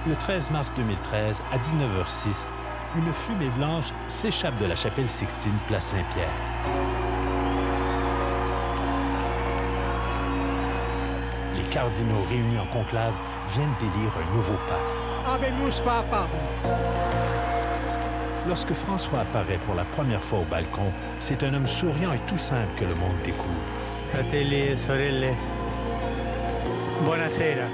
Le 13 mars 2013, à 19h06, une fumée blanche s'échappe de la chapelle Sixtine, place Saint-Pierre. Les cardinaux réunis en conclave viennent d'élire un nouveau pape. Habemus Papa. Lorsque François apparaît pour la première fois au balcon, c'est un homme souriant et tout simple que le monde découvre. Fratelli e sorelle, buonasera.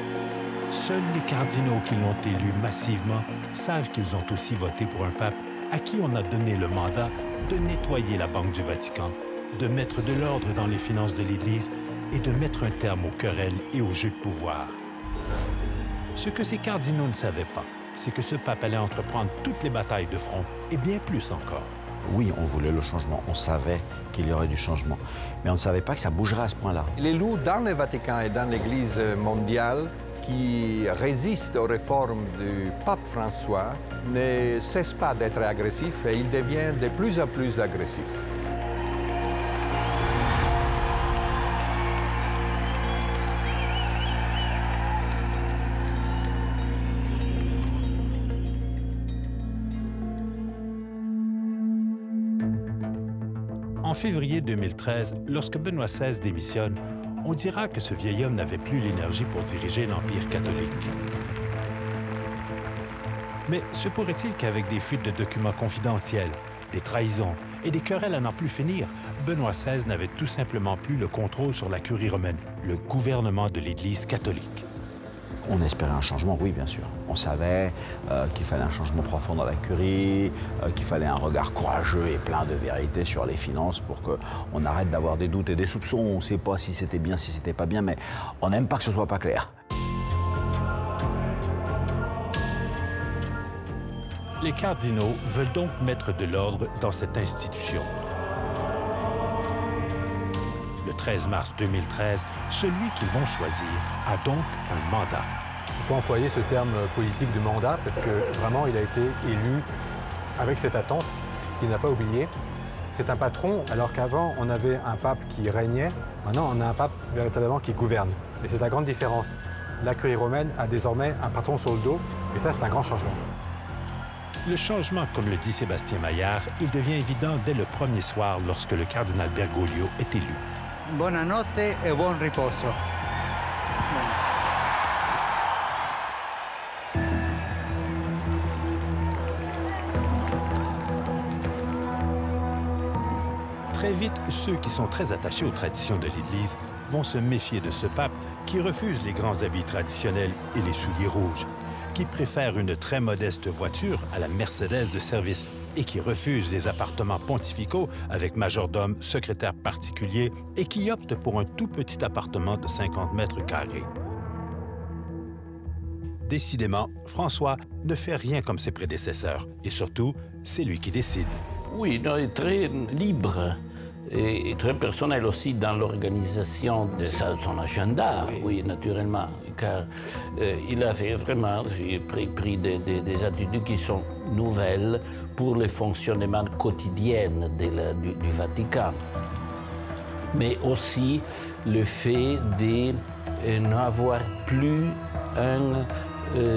Seuls les cardinaux qui l'ont élu massivement savent qu'ils ont aussi voté pour un pape à qui on a donné le mandat de nettoyer la Banque du Vatican, de mettre de l'ordre dans les finances de l'Église et de mettre un terme aux querelles et aux jeux de pouvoir. Ce que ces cardinaux ne savaient pas, c'est que ce pape allait entreprendre toutes les batailles de front et bien plus encore. Oui, on voulait le changement, on savait qu'il y aurait du changement, mais on ne savait pas que ça bougerait à ce point-là. Les loups dans le Vatican et dans l'Église mondiale qui résistent aux réformes du pape François ne cessent pas d'être agressifs et ils deviennent de plus en plus agressifs. En février 2013, lorsque Benoît XVI démissionne, on dira que ce vieil homme n'avait plus l'énergie pour diriger l'Empire catholique. Mais se pourrait-il qu'avec des fuites de documents confidentiels, des trahisons et des querelles à n'en plus finir, Benoît XVI n'avait tout simplement plus le contrôle sur la curie romaine, le gouvernement de l'Église catholique? On espérait un changement, oui, bien sûr. On savait qu'il fallait un changement profond dans la curie, qu'il fallait un regard courageux et plein de vérité sur les finances pour qu'on arrête d'avoir des doutes et des soupçons. On ne sait pas si c'était bien, si c'était pas bien, mais on n'aime pas que ce soit pas clair. Les cardinaux veulent donc mettre de l'ordre dans cette institution. Le 13 mars 2013, celui qu'ils vont choisir a donc un mandat. On peut employer ce terme politique de mandat parce que vraiment il a été élu avec cette attente qu'il n'a pas oubliée. C'est un patron alors qu'avant on avait un pape qui régnait, maintenant on a un pape véritablement qui gouverne. Et c'est la grande différence. La curie romaine a désormais un patron sur le dos et ça c'est un grand changement. Le changement, comme le dit Sébastien Maillard, il devient évident dès le premier soir lorsque le cardinal Bergoglio est élu. Buonanotte e buon riposo. Très vite, ceux qui sont très attachés aux traditions de l'Église vont se méfier de ce pape qui refuse les grands habits traditionnels et les souliers rouges, qui préfère une très modeste voiture à la Mercedes de service et qui refuse les appartements pontificaux avec majordome, secrétaire particulier et qui opte pour un tout petit appartement de 50 mètres carrés. Décidément, François ne fait rien comme ses prédécesseurs et surtout, c'est lui qui décide. Oui, il est très libre et très personnel aussi dans l'organisation de son agenda, oui, naturellement, car il avait vraiment pris des attitudes qui sont nouvelles pour le fonctionnement quotidien du Vatican. Mais aussi le fait de n'avoir plus un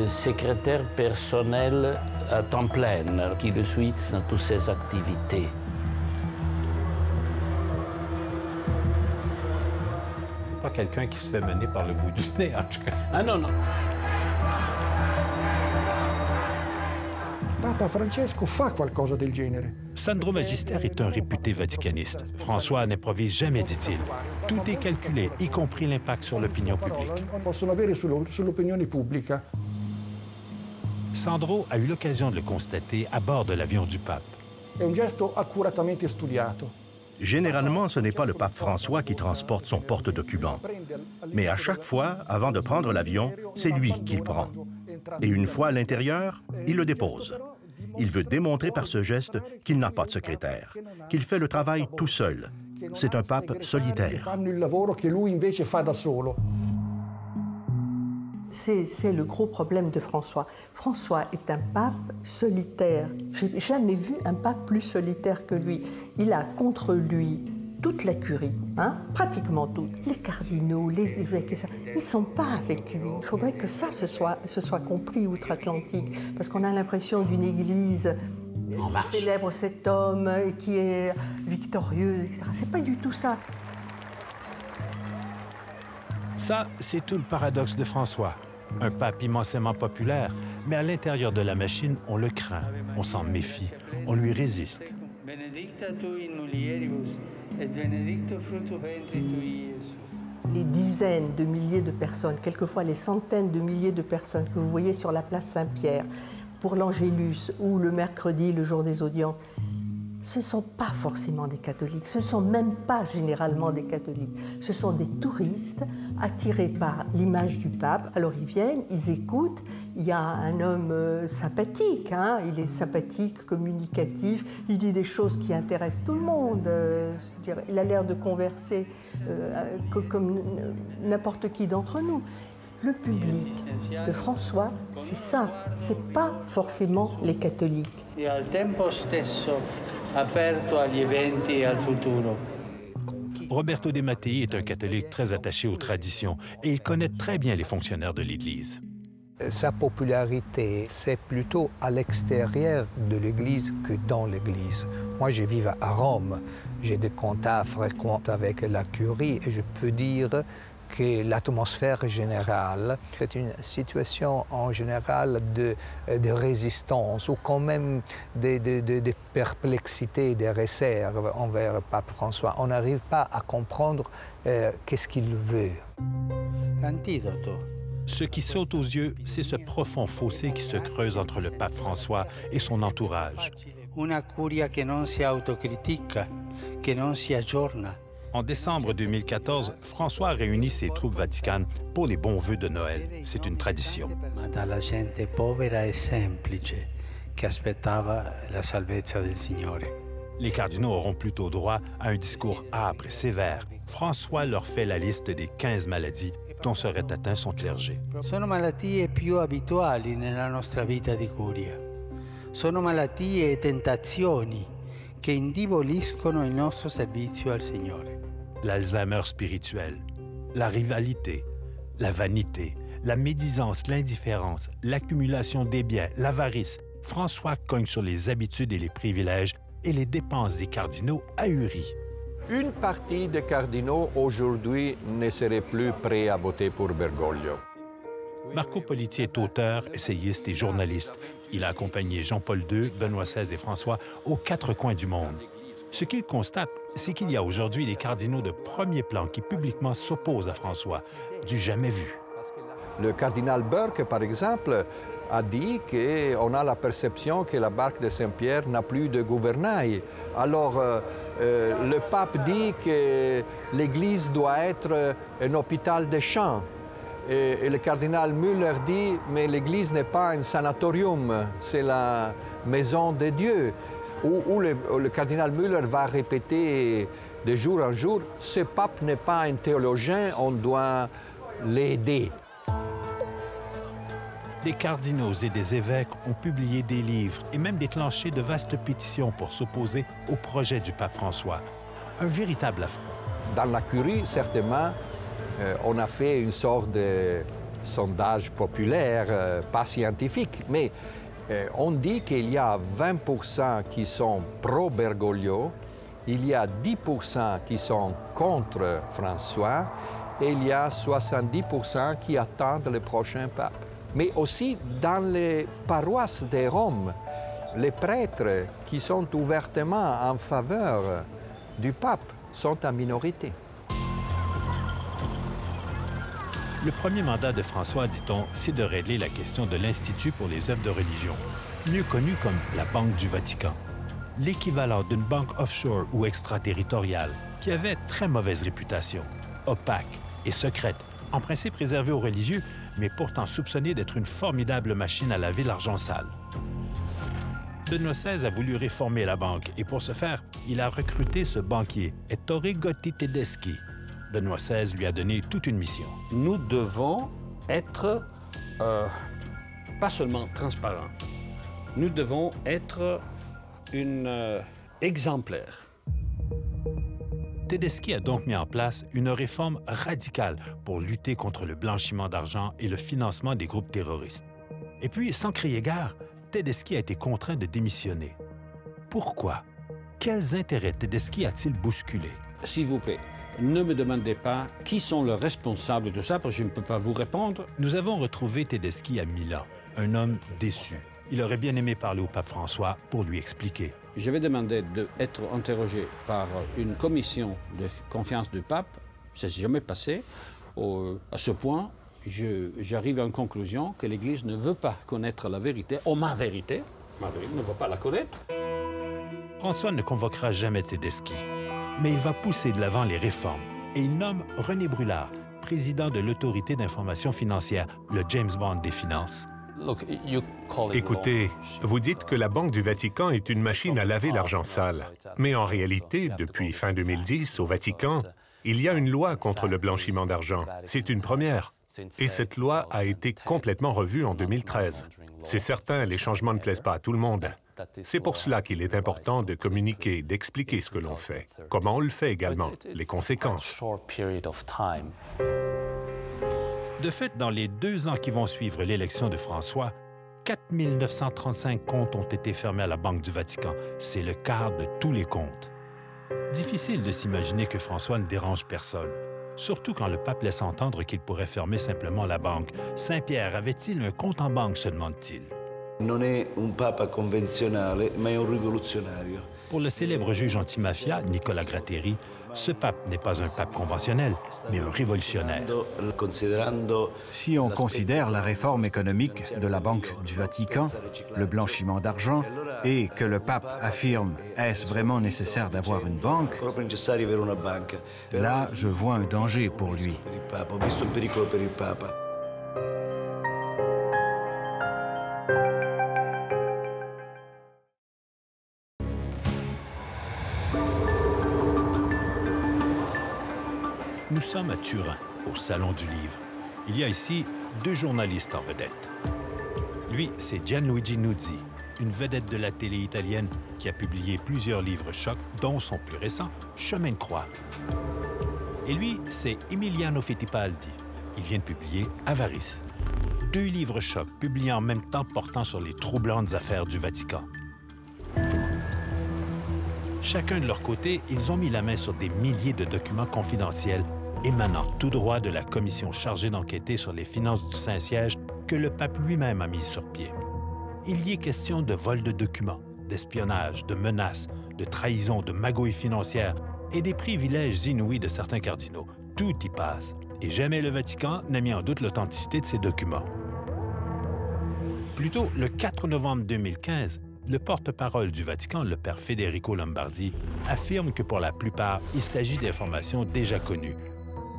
secrétaire personnel à temps plein qui le suit dans toutes ses activités. C'est pas quelqu'un qui se fait mener par le bout du nez, en tout cas. Ah non, non. Papa Francesco fa qualcosa del genere. Sandro Magister est un réputé vaticaniste. François n'improvise jamais, dit-il. Tout est calculé, y compris l'impact sur l'opinion publique. Possono avere sull'opinione pubblica. Sandro a eu l'occasion de le constater à bord de l'avion du pape. È un gesto accuratamente studiato. Généralement, ce n'est pas le pape François qui transporte son porte-document. Mais à chaque fois, avant de prendre l'avion, c'est lui qui le prend. Et une fois à l'intérieur, il le dépose. Il veut démontrer par ce geste qu'il n'a pas de secrétaire, qu'il fait le travail tout seul. C'est un pape solitaire. C'est le gros problème de François. François est un pape solitaire. Je n'ai jamais vu un pape plus solitaire que lui. Il a contre lui toute la curie, hein, pratiquement toute. Les cardinaux, les évêques, et ça, ils ne sont pas avec lui. Il faudrait que ça se soit compris outre-Atlantique, parce qu'on a l'impression d'une Église qui célèbre cet homme, qui est victorieux, etc. C'est pas du tout ça. Ça, c'est tout le paradoxe de François. Un pape immensément populaire, mais à l'intérieur de la machine, on le craint, on s'en méfie, on lui résiste. Les dizaines de milliers de personnes, quelquefois les centaines de milliers de personnes que vous voyez sur la place Saint-Pierre pour l'Angélus ou le mercredi, le jour des audiences, ce ne sont pas forcément des catholiques, ce ne sont même pas généralement des catholiques. Ce sont des touristes attirés par l'image du pape. Alors ils viennent, ils écoutent. Il y a un homme sympathique, hein, il est sympathique, communicatif, il dit des choses qui intéressent tout le monde. Il a l'air de converser comme n'importe qui d'entre nous. Le public de François, c'est ça, c'est pas forcément les catholiques. Et al tempo stesso aperto agli eventi e al futuro. Roberto De Mattei est un catholique très attaché aux traditions et il connaît très bien les fonctionnaires de l'Église. Sa popularité, c'est plutôt à l'extérieur de l'Église que dans l'Église. Moi, je vis à Rome, j'ai des contacts fréquents avec la curie et je peux dire que l'atmosphère générale, c'est une situation en général de résistance ou quand même de perplexité, de réserve envers le pape François. On n'arrive pas à comprendre qu'est-ce qu'il veut. L'antidoto. Ce qui saute aux yeux, c'est ce profond fossé qui se creuse entre le pape François et son entourage. Una curia che non si autocritica, che non si aggiorna. En décembre 2014, François réunit ses troupes vaticanes pour les bons vœux de Noël. C'est une tradition. Dalla gente povera e semplice che aspettava la salvezza del Signore. Les cardinaux auront plutôt droit à un discours âpre et sévère. François leur fait la liste des 15 maladies dont serait atteint son clergé. Sono malattie più abituali nella nostra vita di curia. Sono malattie e tentazioni che indeboliscono il nostro servizio al Signore. L'Alzheimer spirituel, la rivalité, la vanité, la médisance, l'indifférence, l'accumulation des biens, l'avarice. François cogne sur les habitudes et les privilèges et les dépenses des cardinaux ahuris. Une partie des cardinaux aujourd'hui ne serait plus prêts à voter pour Bergoglio. Marco Politi est auteur, essayiste et journaliste. Il a accompagné Jean-Paul II, Benoît XVI et François aux 4 coins du monde. Ce qu'il constate, c'est qu'il y a aujourd'hui des cardinaux de premier plan qui publiquement s'opposent à François, du jamais vu. Le cardinal Burke, par exemple, a dit qu'on a la perception que la barque de Saint-Pierre n'a plus de gouvernail. Alors, le pape dit que l'Église doit être un hôpital de champs. Et le cardinal Müller dit « mais l'Église n'est pas un sanatorium, c'est la maison de Dieu ». Où le cardinal Müller va répéter de jour en jour « ce pape n'est pas un théologien, on doit l'aider ». Des cardinaux et des évêques ont publié des livres et même déclenché de vastes pétitions pour s'opposer au projet du pape François. Un véritable affront. Dans la curie, certainement, on a fait une sorte de sondage populaire, pas scientifique, mais on dit qu'il y a 20% qui sont pro-Bergoglio, il y a 10% qui sont contre François et il y a 70% qui attendent le prochain pape. Mais aussi dans les paroisses de Rome, les prêtres qui sont ouvertement en faveur du pape sont en minorité. Le premier mandat de François, dit-on, c'est de régler la question de l'Institut pour les œuvres de religion, mieux connu comme la Banque du Vatican, l'équivalent d'une banque offshore ou extraterritoriale qui avait très mauvaise réputation, opaque et secrète, en principe réservée aux religieux, mais pourtant soupçonnée d'être une formidable machine à laver l'argent sale. Benoît XVI a voulu réformer la banque et pour ce faire, il a recruté ce banquier, Ettore Gotti Tedeschi. Benoît XVI lui a donné toute une mission. Nous devons être pas seulement transparents, nous devons être exemplaire. Tedeschi a donc mis en place une réforme radicale pour lutter contre le blanchiment d'argent et le financement des groupes terroristes. Et puis, sans crier gare, Tedeschi a été contraint de démissionner. Pourquoi? Quels intérêts Tedeschi a-t-il bousculé? S'il vous plaît, ne me demandez pas qui sont les responsables de tout ça, parce que je ne peux pas vous répondre. Nous avons retrouvé Tedeschi à Milan, un homme déçu. Il aurait bien aimé parler au pape François pour lui expliquer. Je vais demander d'être interrogé par une commission de confiance du pape. Ça ne s'est jamais passé. À ce point, j'arrive à une conclusion que l'Église ne veut pas connaître la vérité, ou ma vérité ne veut pas la connaître. François ne convoquera jamais Tedeschi, mais il va pousser de l'avant les réformes et il nomme René Brulard, président de l'Autorité d'information financière, le James Bond des finances. Écoutez, vous dites que la Banque du Vatican est une machine à laver l'argent sale. Mais en réalité, depuis fin 2010, au Vatican, il y a une loi contre le blanchiment d'argent. C'est une première. Et cette loi a été complètement revue en 2013. C'est certain, les changements ne plaisent pas à tout le monde. C'est pour cela qu'il est important de communiquer, d'expliquer ce que l'on fait, comment on le fait également, les conséquences. De fait, dans les 2 ans qui vont suivre l'élection de François, 4 935 comptes ont été fermés à la Banque du Vatican. C'est le quart de tous les comptes. Difficile de s'imaginer que François ne dérange personne, surtout quand le pape laisse entendre qu'il pourrait fermer simplement la banque. Saint-Pierre avait-il un compte en banque, se demande-t-il? Non è un papa convenzionale, ma è un rivoluzionario. Pour le célèbre juge antimafia, Nicolas Gratteri, ce pape n'est pas un pape conventionnel, mais un révolutionnaire. Si on considère la réforme économique de la Banque du Vatican, le blanchiment d'argent, et que le pape affirme « est-ce vraiment nécessaire d'avoir une banque ?», là, je vois un danger pour lui. Nous sommes à Turin, au Salon du Livre. Il y a ici 2 journalistes en vedette. Lui, c'est Gianluigi Nuzzi, une vedette de la télé italienne qui a publié plusieurs livres chocs, dont son plus récent, Chemin de croix. Et lui, c'est Emiliano Fittipaldi. Il vient de publier Avarice. 2 livres chocs publiés en même temps portant sur les troublantes affaires du Vatican. Chacun de leur côté, ils ont mis la main sur des milliers de documents confidentiels émanant tout droit de la commission chargée d'enquêter sur les finances du Saint-Siège que le pape lui-même a mis sur pied. Il y est question de vol de documents, d'espionnage, de menaces, de trahison, de magouilles financières et des privilèges inouïs de certains cardinaux. Tout y passe, et jamais le Vatican n'a mis en doute l'authenticité de ces documents. Plus tôt, le 4 novembre 2015, le porte-parole du Vatican, le père Federico Lombardi, affirme que pour la plupart, il s'agit d'informations déjà connues.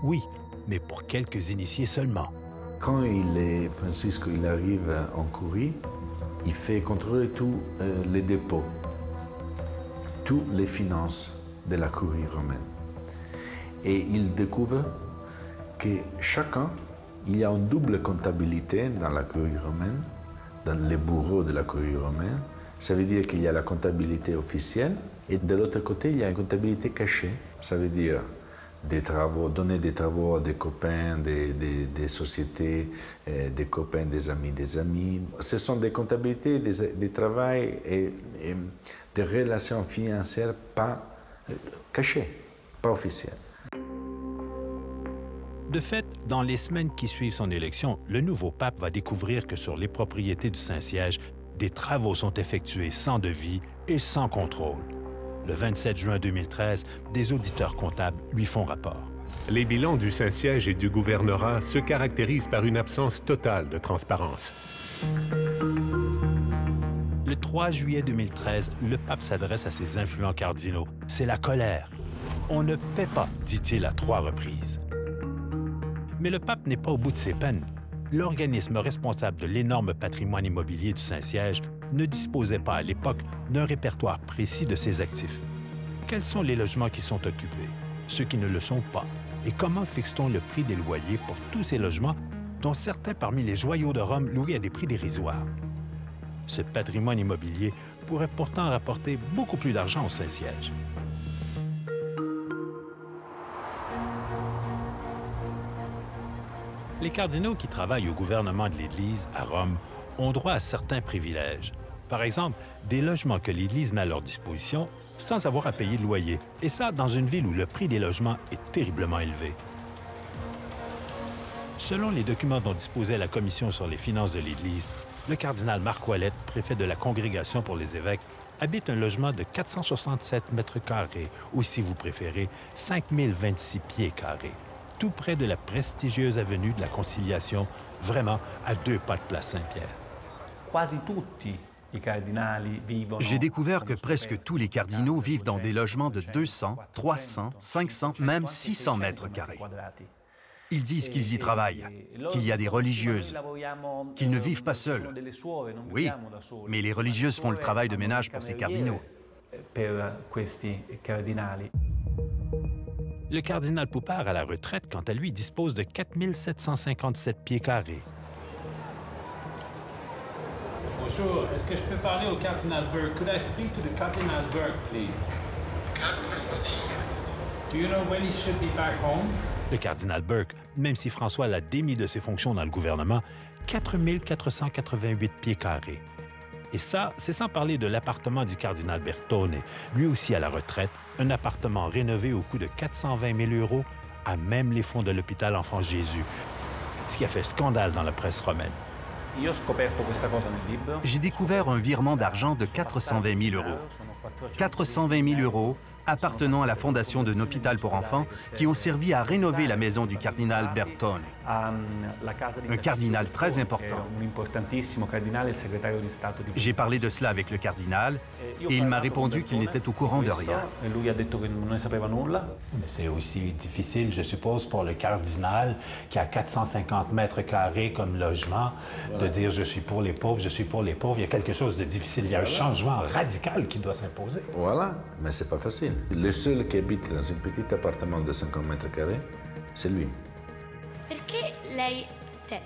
Oui, mais pour quelques initiés seulement. Quand Francisco arrive en Curie, il fait contrôler tous les dépôts, toutes les finances de la Curie romaine. Et il découvre que chacun, il y a une double comptabilité dans la Curie romaine, dans les bureaux de la Curie romaine. Ça veut dire qu'il y a la comptabilité officielle et de l'autre côté, il y a une comptabilité cachée. Ça veut dire des travaux, donner des travaux à des copains, des sociétés, des copains, des amis, des amis. Ce sont des comptabilités, des travaux et des relations financières pas cachées, pas officielles. De fait, dans les semaines qui suivent son élection, le nouveau pape va découvrir que sur les propriétés du Saint-Siège, des travaux sont effectués sans devis et sans contrôle. Le 27 juin 2013, des auditeurs comptables lui font rapport. Les bilans du Saint-Siège et du gouvernorat se caractérisent par une absence totale de transparence. Le 3 juillet 2013, le pape s'adresse à ses influents cardinaux. C'est la colère. On ne paie pas, dit-il à 3 reprises. Mais le pape n'est pas au bout de ses peines. L'organisme responsable de l'énorme patrimoine immobilier du Saint-Siège ne disposait pas à l'époque d'un répertoire précis de ses actifs. Quels sont les logements qui sont occupés, ceux qui ne le sont pas, et comment fixe-t-on le prix des loyers pour tous ces logements, dont certains parmi les joyaux de Rome loués à des prix dérisoires? Ce patrimoine immobilier pourrait pourtant rapporter beaucoup plus d'argent au Saint-Siège. Les cardinaux qui travaillent au gouvernement de l'Église à Rome ont droit à certains privilèges. Par exemple, des logements que l'Église met à leur disposition sans avoir à payer de loyer. Et ça, dans une ville où le prix des logements est terriblement élevé. Selon les documents dont disposait la Commission sur les finances de l'Église, le cardinal Marc Ouellet, préfet de la Congrégation pour les évêques, habite un logement de 467 mètres carrés, ou si vous préférez, 5026 pieds carrés, tout près de la prestigieuse avenue de la Conciliation, vraiment à 2 pas de place Saint-Pierre. J'ai découvert que presque tous les cardinaux vivent dans des logements de 200, 300, 500, même 600 mètres carrés. Ils disent qu'ils y travaillent, qu'il y a des religieuses, qu'ils ne vivent pas seuls. Oui, mais les religieuses font le travail de ménage pour ces cardinaux. Le cardinal Poupart, à la retraite, quant à lui, dispose de 4757 pieds carrés. Bonjour, est-ce que je peux parler au cardinal Burke? Could I speak to the cardinal Burke, please? Do you know when he should be back home? Le cardinal Burke, même si François l'a démis de ses fonctions dans le gouvernement, 4488 pieds carrés. Et ça, c'est sans parler de l'appartement du cardinal Bertone, lui aussi à la retraite, un appartement rénové au coût de 420 000 € à même les fonds de l'hôpital Enfant Jésus, ce qui a fait scandale dans la presse romaine. J'ai découvert un virement d'argent de 420 000 €. 420 000 € appartenant à la fondation d'un hôpital pour enfants qui ont servi à rénover la maison du cardinal Bertone. Un cardinal très important. J'ai parlé de cela avec le cardinal et il m'a répondu qu'il n'était au courant de rien. C'est aussi difficile, je suppose, pour le cardinal qui a 450 mètres carrés comme logement, de dire « je suis pour les pauvres, je suis pour les pauvres ». Il y a quelque chose de difficile, il y a un changement radical qui doit s'imposer. Voilà, mais c'est pas facile. Le seul qui habite dans un petit appartement de 50 mètres carrés, c'est lui. Perché lei,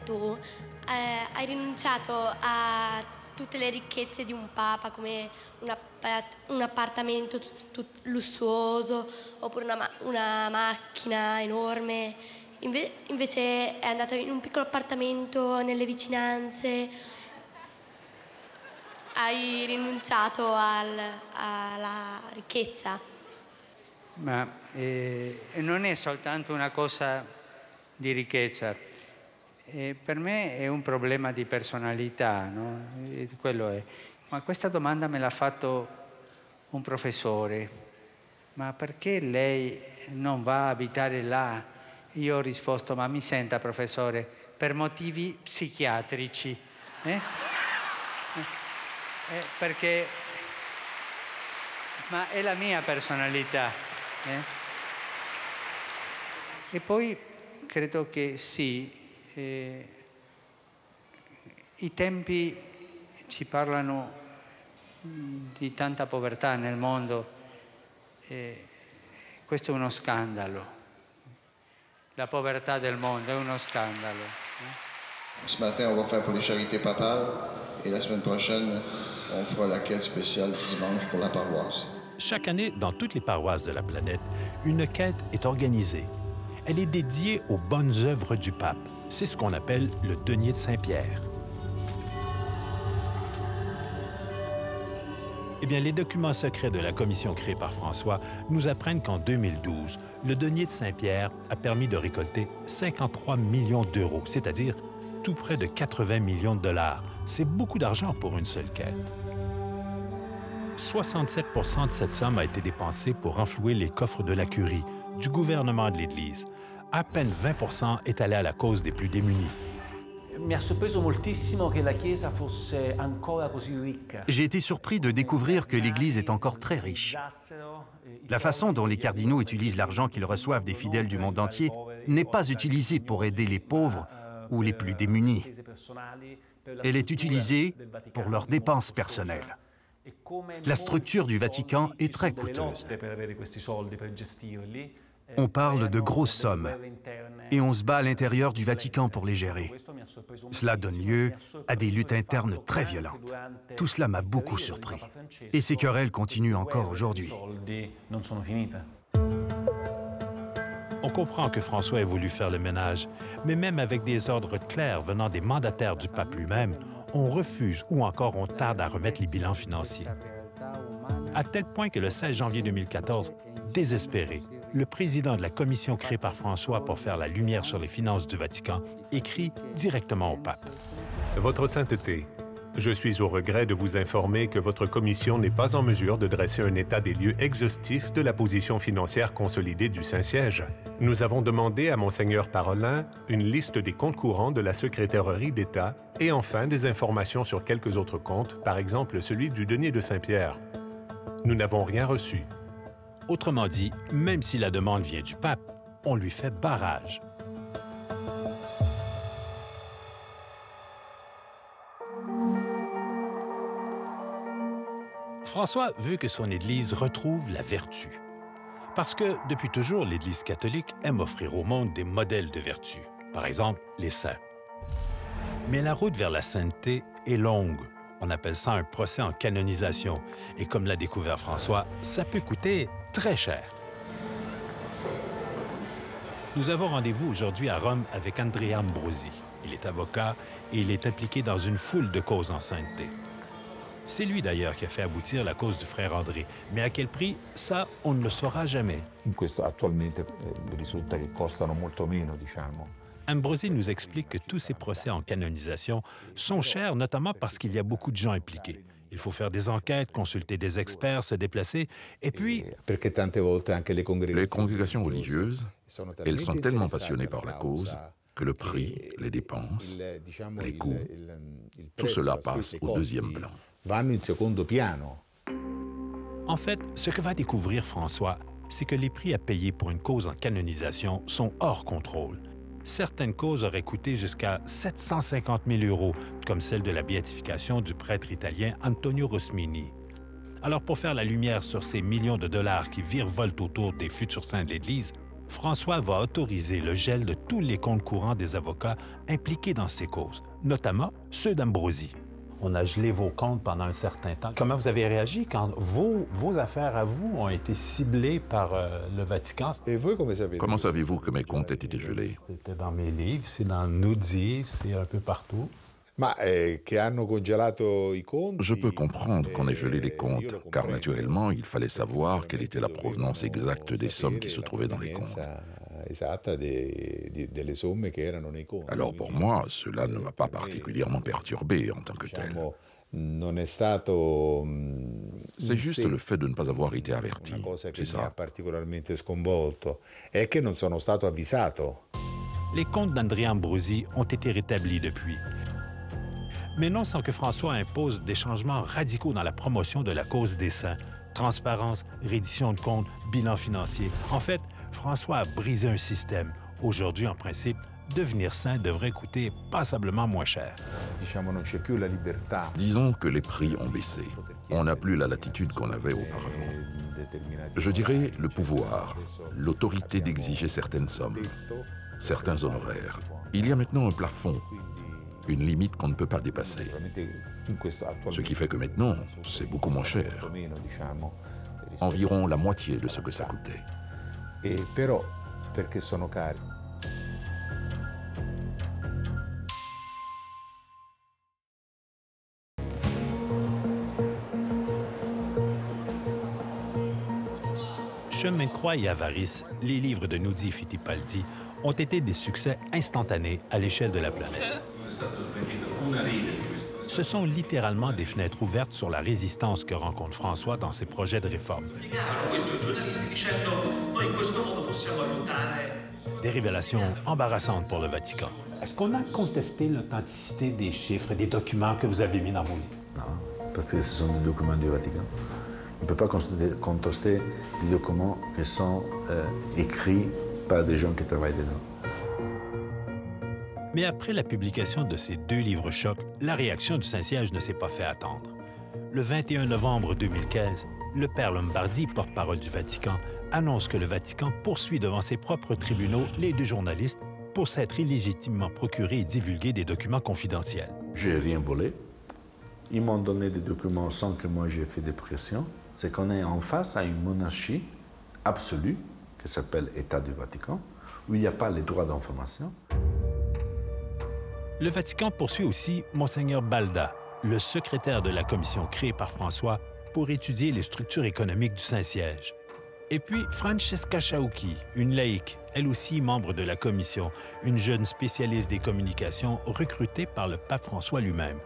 tu, hai rinunciato a tutte le ricchezze di un papa come un appartamento lussuoso oppure una macchina enorme, invece è andata in un piccolo appartamento nelle vicinanze, hai rinunciato alla ricchezza. Ma non è soltanto una cosa di ricchezza, per me è un problema di personalità, no? Quello è. Ma questa domanda me l'ha fatto un professore, ma perché lei non va a abitare là? Io ho risposto, ma mi senta professore, per motivi psichiatrici. Perché ma è la mia personalità. E poi credo che sì, i tempi ci parlano di tanta povertà nel mondo, questo è uno scandalo. La povertà del mondo è uno scandalo. Ce matin, on va faire pour les charités papales et la semaine prochaine, on fera la quête spéciale du dimanche pour la paroisse. Chaque année, dans toutes les paroisses de la planète, une quête est organisée. Elle est dédiée aux bonnes œuvres du pape. C'est ce qu'on appelle le denier de Saint-Pierre. Eh bien, les documents secrets de la commission créée par François nous apprennent qu'en 2012, le denier de Saint-Pierre a permis de récolter 53 millions d'euros, c'est-à-dire tout près de 80 millions de dollars. C'est beaucoup d'argent pour une seule quête. 67 % de cette somme a été dépensée pour renflouer les coffres de la curie, du gouvernement de l'Église. À peine 20 % est allé à la cause des plus démunis. J'ai été surpris de découvrir que l'Église est encore très riche. La façon dont les cardinaux utilisent l'argent qu'ils reçoivent des fidèles du monde entier n'est pas utilisée pour aider les pauvres ou les plus démunis. Elle est utilisée pour leurs dépenses personnelles. La structure du Vatican est très coûteuse. On parle de grosses sommes et on se bat à l'intérieur du Vatican pour les gérer. Cela donne lieu à des luttes internes très violentes. Tout cela m'a beaucoup surpris. Et ces querelles continuent encore aujourd'hui. On comprend que François ait voulu faire le ménage, mais même avec des ordres clairs venant des mandataires du pape lui-même, on refuse ou encore on tarde à remettre les bilans financiers. À tel point que le 16 janvier 2014, désespéré, le président de la commission créée par François pour faire la lumière sur les finances du Vatican écrit directement au pape. Votre Sainteté, je suis au regret de vous informer que votre commission n'est pas en mesure de dresser un état des lieux exhaustif de la position financière consolidée du Saint-Siège. Nous avons demandé à Monseigneur Parolin une liste des comptes courants de la Secrétairerie d'État et enfin des informations sur quelques autres comptes, par exemple celui du denier de Saint-Pierre. Nous n'avons rien reçu. Autrement dit, même si la demande vient du pape, on lui fait barrage. François veut que son Église retrouve la vertu. Parce que, depuis toujours, l'Église catholique aime offrir au monde des modèles de vertu. Par exemple, les saints. Mais la route vers la sainteté est longue. On appelle ça un procès en canonisation. Et comme l'a découvert François, ça peut coûter très cher. Nous avons rendez-vous aujourd'hui à Rome avec Andrea Ambrosi. Il est avocat et il est impliqué dans une foule de causes en sainteté. C'est lui d'ailleurs qui a fait aboutir la cause du frère André. Mais à quel prix, ça, on ne le saura jamais. Attualmente risulta che costano molto meno, diciamo. Ambrosi nous explique que tous ces procès en canonisation sont chers, notamment parce qu'il y a beaucoup de gens impliqués. Il faut faire des enquêtes, consulter des experts, se déplacer, et puis... Les congrégations religieuses, elles sont tellement passionnées par la cause que le prix, les dépenses, les coûts, tout cela passe au deuxième plan. En fait, ce que va découvrir François, c'est que les prix à payer pour une cause en canonisation sont hors contrôle. Certaines causes auraient coûté jusqu'à 750 000 €, comme celle de la béatification du prêtre italien Antonio Rosmini. Alors, pour faire la lumière sur ces millions de dollars qui virevoltent autour des futurs saints de l'Église, François va autoriser le gel de tous les comptes courants des avocats impliqués dans ces causes, notamment ceux d'Ambrosi. On a gelé vos comptes pendant un certain temps. Comment vous avez réagi quand vos affaires à vous ont été ciblées par le Vatican? Et vous, comment savez-vous que mes comptes aient été gelés? C'était dans mes livres, c'est dans Nuzzi, c'est un peu partout. Je peux comprendre qu'on ait gelé les comptes, car naturellement, il fallait savoir quelle était la provenance exacte des sommes qui se trouvaient dans les comptes. Alors pour moi, cela ne m'a pas particulièrement perturbé en tant que tel. C'est juste le fait de ne pas avoir été averti, c'est ça. Les comptes d'Andrea Ambrosi ont été rétablis depuis. Mais non sans que François impose des changements radicaux dans la promotion de la cause des saints. Transparence, reddition de comptes, bilan financier. En fait, François a brisé un système. Aujourd'hui, en principe, devenir saint devrait coûter passablement moins cher. Disons que les prix ont baissé. On n'a plus la latitude qu'on avait auparavant. Je dirais le pouvoir, l'autorité d'exiger certaines sommes, certains honoraires. Il y a maintenant un plafond, une limite qu'on ne peut pas dépasser. Ce qui fait que maintenant, c'est beaucoup moins cher. Environ la moitié de ce que ça coûtait. Chemin de croix et avarice, les livres de Nuzzi Fittipaldi ont été des succès instantanés à l'échelle de la planète. Ce sont littéralement des fenêtres ouvertes sur la résistance que rencontre François dans ses projets de réforme. Des révélations embarrassantes pour le Vatican. Est-ce qu'on a contesté l'authenticité des chiffres, des documents que vous avez mis dans vos livres? Non, parce que ce sont des documents du Vatican. On ne peut pas contester des documents qui sont écrits par des gens qui travaillent dedans. Mais après la publication de ces deux livres chocs, la réaction du Saint-Siège ne s'est pas fait attendre. Le 21 novembre 2015, le père Lombardi, porte-parole du Vatican, annonce que le Vatican poursuit devant ses propres tribunaux les deux journalistes pour s'être illégitimement procuré et divulgué des documents confidentiels. Je n'ai rien volé. Ils m'ont donné des documents sans que moi j'ai fait des pressions. C'est qu'on est en face à une monarchie absolue qui s'appelle État du Vatican. où il n'y a pas les droits d'information. Le Vatican poursuit aussi Monseigneur Balda, le secrétaire de la commission créée par François pour étudier les structures économiques du Saint-Siège. Et puis Francesca Chaucchi, une laïque, elle aussi membre de la commission, une jeune spécialiste des communications recrutée par le pape François lui-même.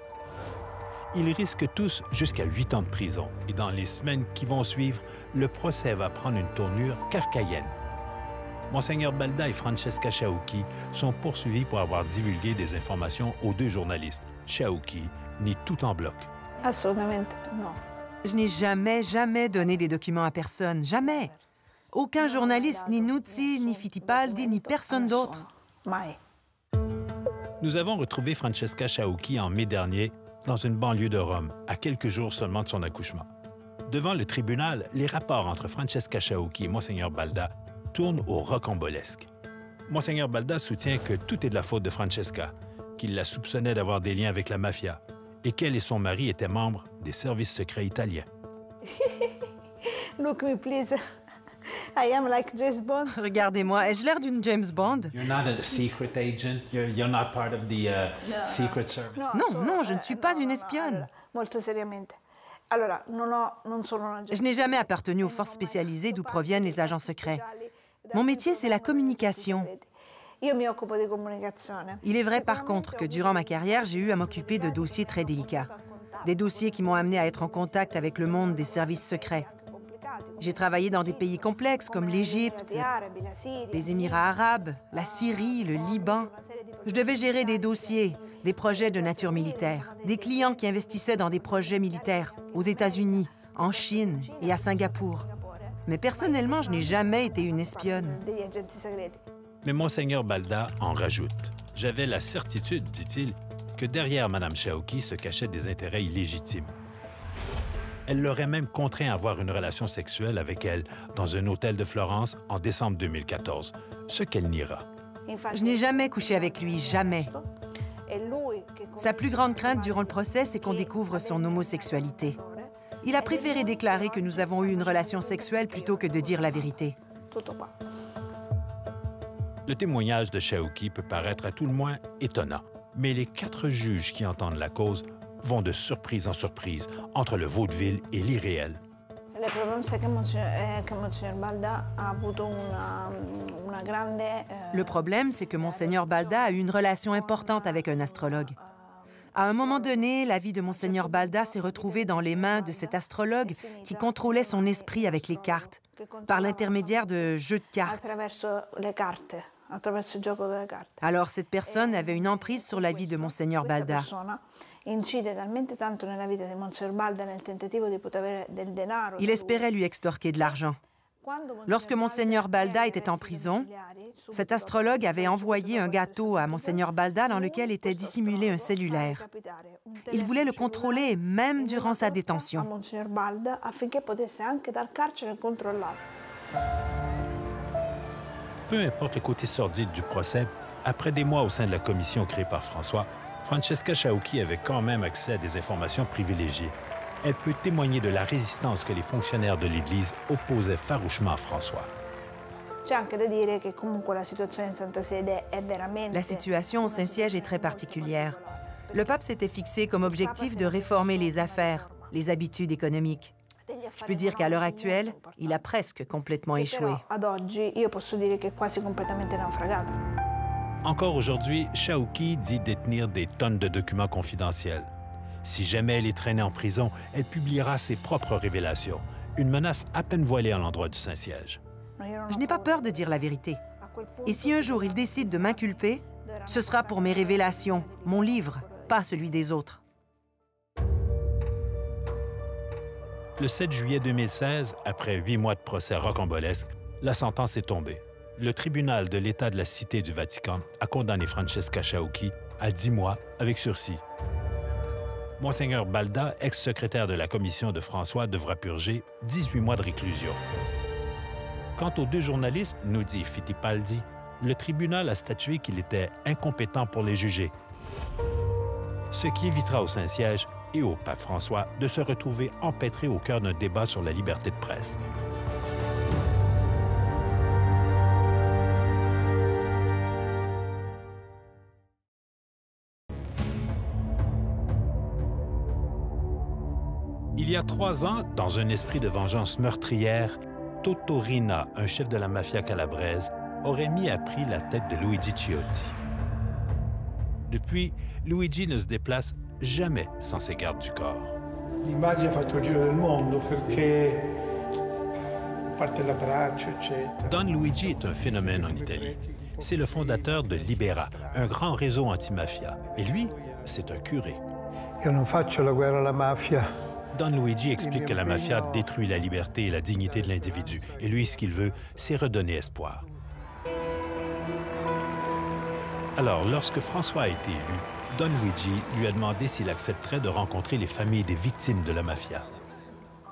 Ils risquent tous jusqu'à 8 ans de prison et dans les semaines qui vont suivre, le procès va prendre une tournure kafkaïenne. Monseigneur Balda et Francesca Chaucchi sont poursuivis pour avoir divulgué des informations aux 2 journalistes. Chaucchi nie tout en bloc. Assolutamente non. Je n'ai jamais donné des documents à personne. Jamais. Aucun journaliste, ni Nuzzi, ni Fittipaldi, ni personne d'autre. Nous avons retrouvé Francesca Chaucchi en mai dernier dans une banlieue de Rome, à quelques jours seulement de son accouchement. Devant le tribunal, les rapports entre Francesca Chaucchi et Monseigneur Balda tournent au rocambolesque. Monseigneur Balda soutient que tout est de la faute de Francesca, qu'il la soupçonnait d'avoir des liens avec la mafia et qu'elle et son mari étaient membres des services secrets italiens. Look me, please. I am like James Bond. Regardez-moi, ai-je l'air d'une James Bond? You're not a secret agent. You're not part of the Secret Service. Non, je ne suis pas une espionne. Molto seriamente. Allora, non sono un agente. Je n'ai jamais appartenu aux forces spécialisées d'où proviennent les agents secrets. Mon métier, c'est la communication. Io mi occupo di comunicazione. Il est vrai, par contre, que durant ma carrière, j'ai eu à m'occuper de dossiers très délicats. Des dossiers qui m'ont amené à être en contact avec le monde des services secrets. J'ai travaillé dans des pays complexes comme l'Égypte, les Émirats arabes, la Syrie, le Liban. Je devais gérer des dossiers, des projets de nature militaire, des clients qui investissaient dans des projets militaires aux États-Unis, en Chine et à Singapour. Mais personnellement, je n'ai jamais été une espionne. Mais Monseigneur Balda en rajoute. J'avais la certitude, dit-il, que derrière Mme Chaucchi se cachaient des intérêts illégitimes. Elle l'aurait même contraint à avoir une relation sexuelle avec elle dans un hôtel de Florence en décembre 2014, ce qu'elle niera. Je n'ai jamais couché avec lui, jamais. Sa plus grande crainte durant le procès, c'est qu'on découvre son homosexualité. Il a préféré déclarer que nous avons eu une relation sexuelle plutôt que de dire la vérité. Le témoignage de Chaucchi peut paraître à tout le moins étonnant, mais les 4 juges qui entendent la cause vont de surprise en surprise entre le vaudeville et l'irréel. Le problème, c'est que Monseigneur Balda a avuto una grande... Le problème, c'est que Monseigneur Balda a eu une relation importante avec un astrologue. À un moment donné, la vie de Monseigneur Balda s'est retrouvée dans les mains de cet astrologue qui contrôlait son esprit avec les cartes, par l'intermédiaire de jeux de cartes. Alors, cette personne avait une emprise sur la vie de Monseigneur Balda. Il espérait lui extorquer de l'argent. Lorsque Monseigneur Balda était en prison, cet astrologue avait envoyé un gâteau à Monseigneur Balda dans lequel était dissimulé un cellulaire. Il voulait le contrôler même durant sa détention. Peu importe le côté sordide du procès, après des mois au sein de la commission créée par François, Francesca Chaucchi avait quand même accès à des informations privilégiées. Elle peut témoigner de la résistance que les fonctionnaires de l'Église opposaient farouchement à François. La situation au Saint-Siège est très particulière. Le pape s'était fixé comme objectif de réformer les affaires, les habitudes économiques. Je peux dire qu'à l'heure actuelle, il a presque complètement échoué. Encore aujourd'hui, Chaucchi dit détenir des tonnes de documents confidentiels. Si jamais elle est traînée en prison, elle publiera ses propres révélations, une menace à peine voilée à l'endroit du Saint-Siège. Je n'ai pas peur de dire la vérité. Et si un jour il décide de m'inculper, ce sera pour mes révélations, mon livre, pas celui des autres. Le 7 juillet 2016, après 8 mois de procès rocambolesque, la sentence est tombée. Le tribunal de l'État de la Cité du Vatican a condamné Francesca Chaucchi à 10 mois avec sursis. Monseigneur Balda, ex-secrétaire de la commission de François, devra purger 18 mois de réclusion. Quant aux 2 journalistes, nous dit Fittipaldi, le tribunal a statué qu'il était incompétent pour les juger, ce qui évitera au Saint-Siège et au pape François de se retrouver empêtrés au cœur d'un débat sur la liberté de presse. Il y a 3 ans, dans un esprit de vengeance meurtrière, Toto Riina, un chef de la mafia calabraise, aurait mis à prix la tête de Luigi Ciotti. Depuis, Luigi ne se déplace jamais sans ses gardes du corps. L'immagine a fatto il giro del mondo perché parte l'abbraccio, eccetera. Don Luigi est un phénomène en Italie. C'est le fondateur de Libera, un grand réseau anti-mafia. Et lui, c'est un curé. Io non faccio la guerra alla mafia. Don Luigi explique que la mafia détruit la liberté et la dignité de l'individu. Et lui, ce qu'il veut, c'est redonner espoir. Alors, lorsque François a été élu, Don Luigi lui a demandé s'il accepterait de rencontrer les familles des victimes de la mafia.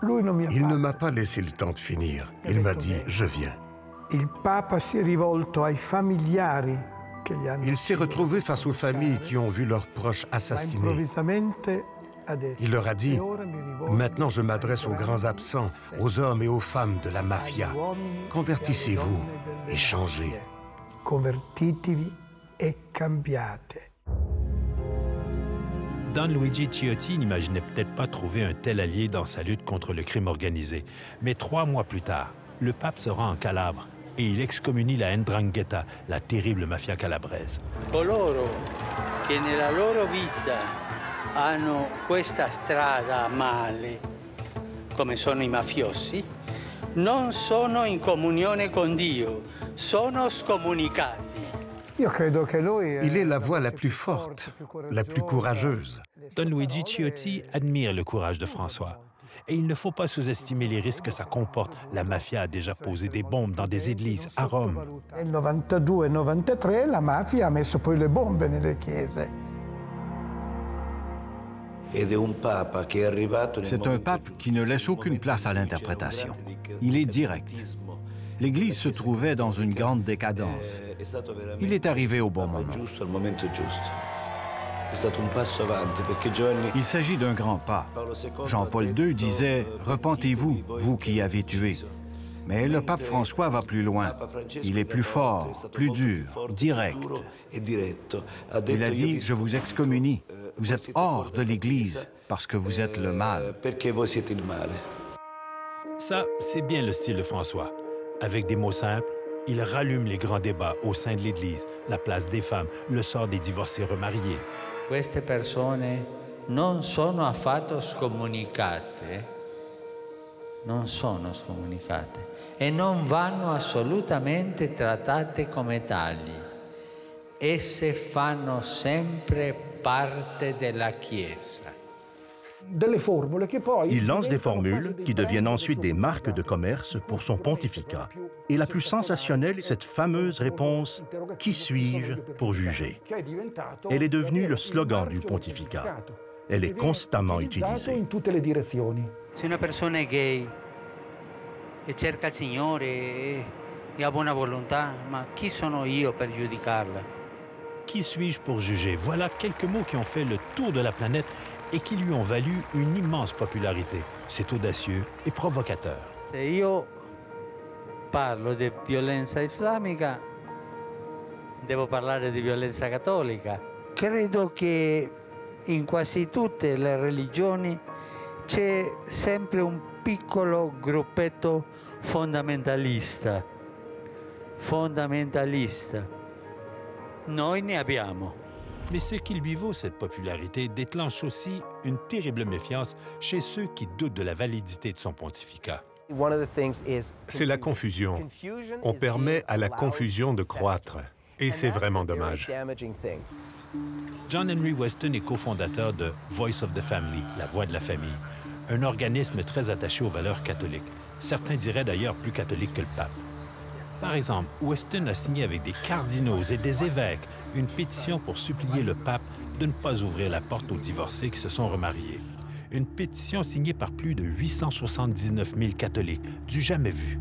Il ne m'a pas laissé le temps de finir. Il m'a dit « Je viens ». Il Papa si è rivolto ai familiari che gli hanno... Il s'est retrouvé face aux familles qui ont vu leurs proches assassinés. Il leur a dit « Maintenant je m'adresse aux grands absents, aux hommes et aux femmes de la mafia. Convertissez-vous et changez. » Convertitevi e cambiate. Don Luigi Ciotti n'imaginait peut-être pas trouver un tel allié dans sa lutte contre le crime organisé. Mais 3 mois plus tard, le pape se rend en Calabre et il excommunie la 'Ndrangheta, la terrible mafia calabraise. Coloro che nella loro vita hanno questa strada male, come sono i mafiosi, non sono in comunione con Dio, sono scomunicati. Il est la voix la plus forte, la plus courageuse. Don Luigi Ciotti admire le courage de François. Et il ne faut pas sous-estimer les risques que ça comporte. La mafia a déjà posé des bombes dans des églises à Rome. Nel 92 e 93 la mafia ha messo poi le bombe nelle chiese. C'est un pape qui ne laisse aucune place à l'interprétation. Il est direct. L'Église se trouvait dans une grande décadence. Il est arrivé au bon moment. Il s'agit d'un grand pas. Jean-Paul II disait « Repentez-vous, vous qui avez tué ». Mais le pape François va plus loin. Il est plus fort, plus dur, direct. Il a dit « Je vous excommunie. Vous êtes hors de l'Église parce que vous êtes le mal. » Ça, c'est bien le style de François. Avec des mots simples, il rallume les grands débats au sein de l'Église, la place des femmes, le sort des divorcés remariés. Queste persone non sono affatto scomunicate, non sono scomunicate e non vanno assolutamente trattate come tali. Esse fanno sempre parte della Chiesa. Il lance des formules qui deviennent ensuite des marques de commerce pour son pontificat. Et la plus sensationnelle, cette fameuse réponse « Qui suis-je pour juger ?» Elle est devenue le slogan du pontificat. Elle est constamment utilisée. Se una persona è gay e cerca il Signore e ha buona volontà, ma chi sono io per giudicarla? Qui suis-je pour juger? Voilà quelques mots qui ont fait le tour de la planète et qui lui ont valu une immense popularité. C'est audacieux et provocateur. Se io parlo di violenza islamica, devo parlare di violenza cattolica. Credo che in quasi tutte le religioni c'è sempre un piccolo gruppetto fondamentalista. Noi ne abbiamo. Mais ce qui lui vaut cette popularité déclenche aussi une terrible méfiance chez ceux qui doutent de la validité de son pontificat. C'est la confusion. On permet à la confusion de croître. Et c'est vraiment dommage. John Henry Weston est cofondateur de Voice of the Family, la voix de la famille, un organisme très attaché aux valeurs catholiques. Certains diraient d'ailleurs plus catholique que le pape. Par exemple, Weston a signé avec des cardinaux et des évêques une pétition pour supplier le pape de ne pas ouvrir la porte aux divorcés qui se sont remariés. Une pétition signée par plus de 879 000 catholiques, du jamais vu.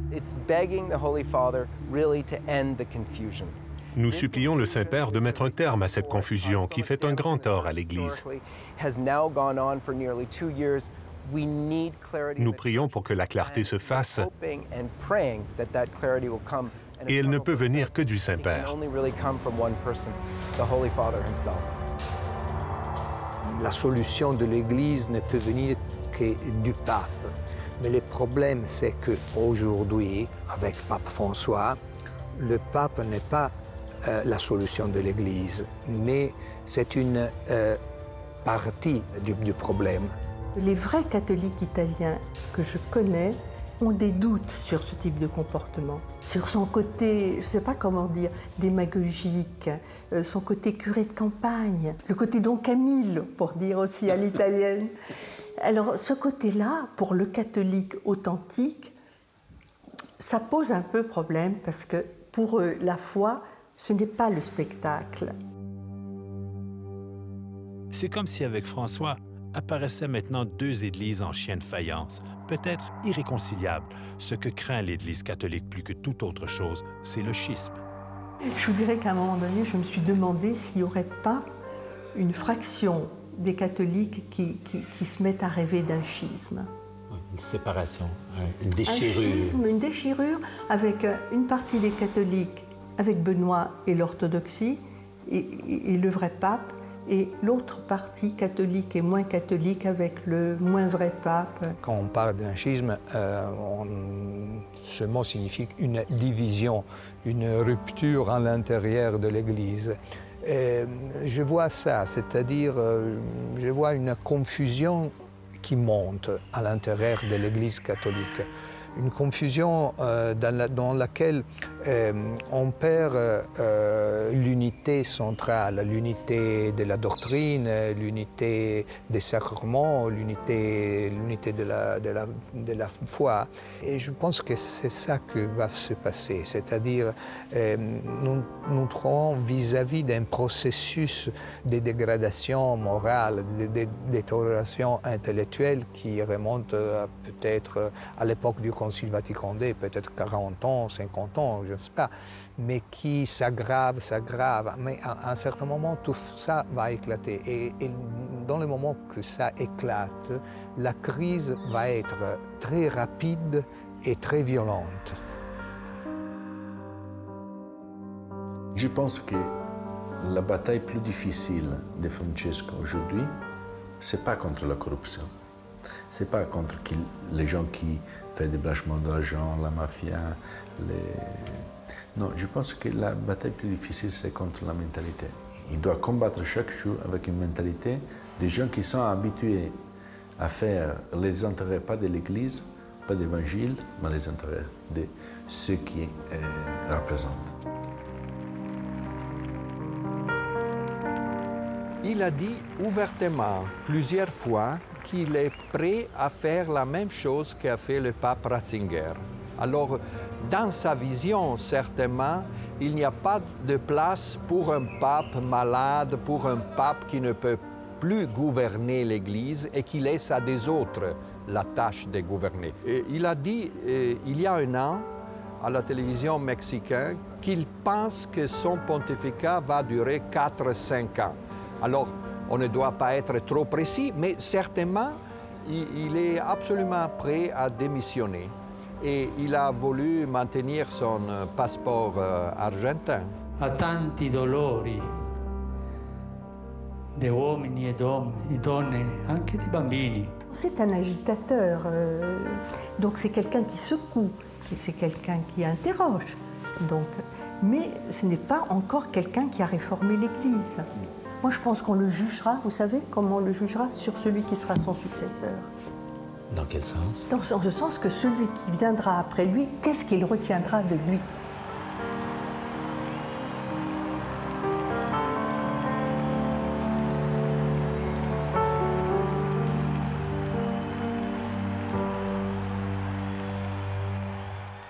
Nous supplions le Saint-Père de mettre un terme à cette confusion qui fait un grand tort à l'Église. Nous prions pour que la clarté se fasse et elle ne peut venir que du Saint-Père. La solution de l'Église ne peut venir que du pape. Mais le problème, c'est qu'aujourd'hui, avec Pape François, le pape n'est pas la solution de l'Église, mais c'est une partie du problème. Les vrais catholiques italiens que je connais ont des doutes sur ce type de comportement, sur son côté, je ne sais pas comment dire, démagogique, son côté curé de campagne, le côté Don Camille, pour dire aussi à l'italienne. Alors ce côté-là, pour le catholique authentique, ça pose un peu problème parce que pour eux, la foi, ce n'est pas le spectacle. C'est comme si avec François apparaissaient maintenant deux églises en chien de faïence, peut-être irréconciliables. Ce que craint l'Église catholique plus que toute autre chose, c'est le schisme. Je vous dirais qu'à un moment donné, je me suis demandé s'il n'y aurait pas une fraction des catholiques qui se mettent à rêver d'un schisme. Une séparation, une déchirure. Un schisme, une déchirure avec une partie des catholiques, avec Benoît et l'orthodoxie, et le vrai pape, et l'autre partie catholique et moins catholique avec le moins vrai pape. Quand on parle d'un schisme, ce mot signifie une division, une rupture à l'intérieur de l'Église. Je vois ça, c'est-à-dire je vois une confusion qui monte à l'intérieur de l'Église catholique. Une confusion dans laquelle on perd l'unité centrale, l'unité de la doctrine, l'unité des sacrements, l'unité de la foi. Et je pense que c'est ça qui va se passer, c'est-à-dire nous trouvons vis-à-vis d'un processus de dégradation morale, de détérioration intellectuelle qui remonte peut-être à l'époque du Concile Vatican II, peut-être 40 ans, 50 ans, je ne sais pas, mais qui s'aggrave. Mais à un certain moment, tout ça va éclater. Et dans le moment que ça éclate, la crise va être très rapide et très violente. Je pense que la bataille plus difficile de Francesco aujourd'hui, ce n'est pas contre la corruption. Ce n'est pas contre les gens qui font des blanchiments d'argent, la mafia. Non, je pense que la bataille plus difficile, c'est contre la mentalité. Il doit combattre chaque jour avec une mentalité des gens qui sont habitués à faire les intérêts, pas de l'Église, pas d'Évangile, mais les intérêts de ceux qui représentent. Il a dit ouvertement plusieurs fois qu'il est prêt à faire la même chose qu'a fait le pape Ratzinger. Alors, dans sa vision, certainement, il n'y a pas de place pour un pape malade, pour un pape qui ne peut plus gouverner l'Église et qui laisse à des autres la tâche de gouverner. Et il a dit, il y a un an, à la télévision mexicaine, qu'il pense que son pontificat va durer 4-5 ans. Alors, on ne doit pas être trop précis, mais certainement, il est absolument prêt à démissionner. Et il a voulu maintenir son passeport argentin. Ha tanti dolori di uomini e donne, anche di bambini. C'est un agitateur, donc c'est quelqu'un qui secoue, et c'est quelqu'un qui interroge. Donc, mais ce n'est pas encore quelqu'un qui a réformé l'Église. Moi, je pense qu'on le jugera, vous savez comment on le jugera? Sur celui qui sera son successeur. Dans quel sens? Dans ce sens que celui qui viendra après lui, qu'est-ce qu'il retiendra de lui?